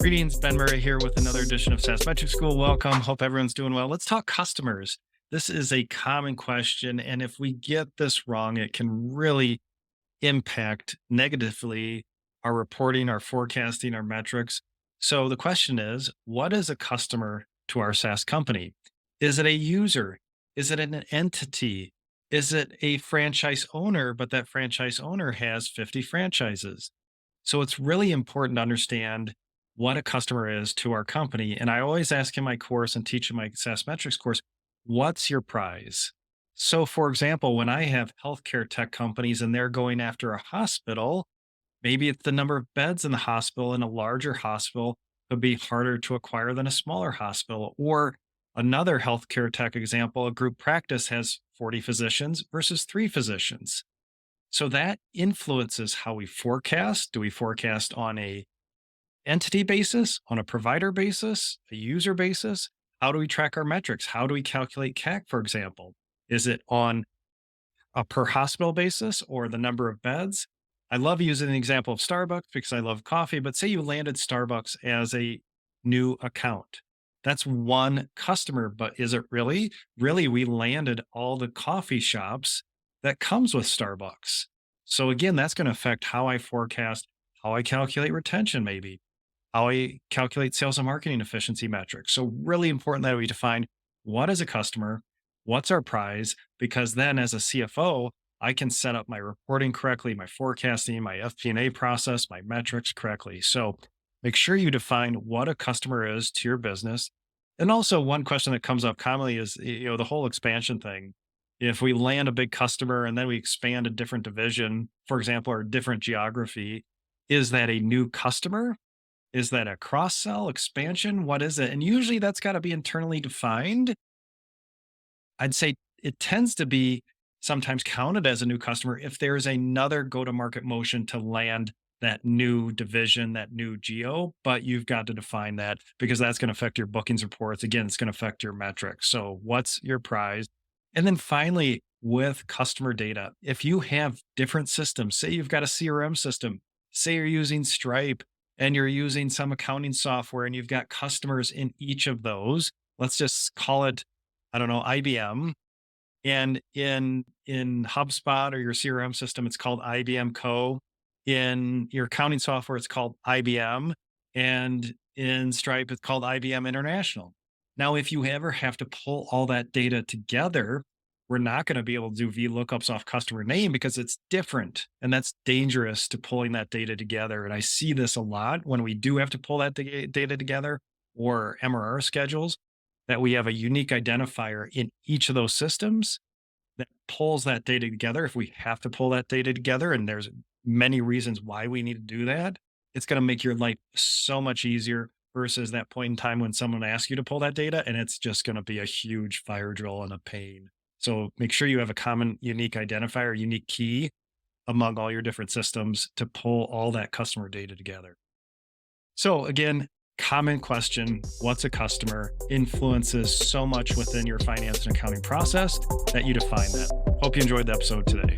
Greetings, Ben Murray here with another edition of SaaS Metric School. Welcome. Hope everyone's doing well. Let's talk customers. This is a common question, and if we get this wrong, it can really impact negatively our reporting, our forecasting, our metrics. So the question is, what is a customer to our SaaS company? Is it a user? Is it an entity? Is it a franchise owner, but that franchise owner has 50 franchises? So it's really important to understand what a customer is to our company. And I always ask in my course and teach in my SaaS metrics course, what's your prize? So, for example, when I have healthcare tech companies and they're going after a hospital, maybe it's the number of beds in the hospital, and a larger hospital could be harder to acquire than a smaller hospital. Or another healthcare tech example, a group practice has 40 physicians versus three physicians. So that influences how we forecast. Do we forecast on a entity basis, on a provider basis, a user basis? How do we track our metrics? How do we calculate CAC, for example? Is it on a per hospital basis or the number of beds? I love using the example of Starbucks because I love coffee, but say you landed Starbucks as a new account. That's one customer, but is it really? Really, we landed all the coffee shops that comes with Starbucks. So again, that's going to affect how I forecast, how I calculate retention, maybe how I calculate sales and marketing efficiency metrics. So, really important that we define what is a customer, what's our prize, because then as a CFO, I can set up my reporting correctly, my forecasting, my FP&A process, my metrics correctly. So, make sure you define what a customer is to your business. And also, one question that comes up commonly is the whole expansion thing. If we land a big customer and then we expand a different division, for example, or a different geography, is that a new customer? Is that a cross sell expansion? What is it? And usually that's got to be internally defined. I'd say it tends to be sometimes counted as a new customer if there's another go to market motion to land that new division, that new geo, but you've got to define that because that's going to affect your bookings reports. Again, it's going to affect your metrics. So, what's your prize? And then finally, with customer data, if you have different systems, say you've got a CRM system, say you're using Stripe, and you're using some accounting software and you've got customers in each of those, let's just call it, I don't know, IBM. And in HubSpot or your CRM system, it's called IBM Co. In your accounting software, it's called IBM. And in Stripe, it's called IBM International. Now, if you ever have to pull all that data together, we're not going to be able to do VLOOKUPs off customer name because it's different. And that's dangerous to pulling that data together. And I see this a lot when we do have to pull that data together, or MRR schedules, that we have a unique identifier in each of those systems that pulls that data together. If we have to pull that data together, and there's many reasons why we need to do that, it's going to make your life so much easier versus that point in time when someone asks you to pull that data and it's just going to be a huge fire drill and a pain. So make sure you have a common unique identifier, unique key among all your different systems to pull all that customer data together. So again, common question, what's a customer, influences so much within your finance and accounting process that you define that. Hope you enjoyed the episode today.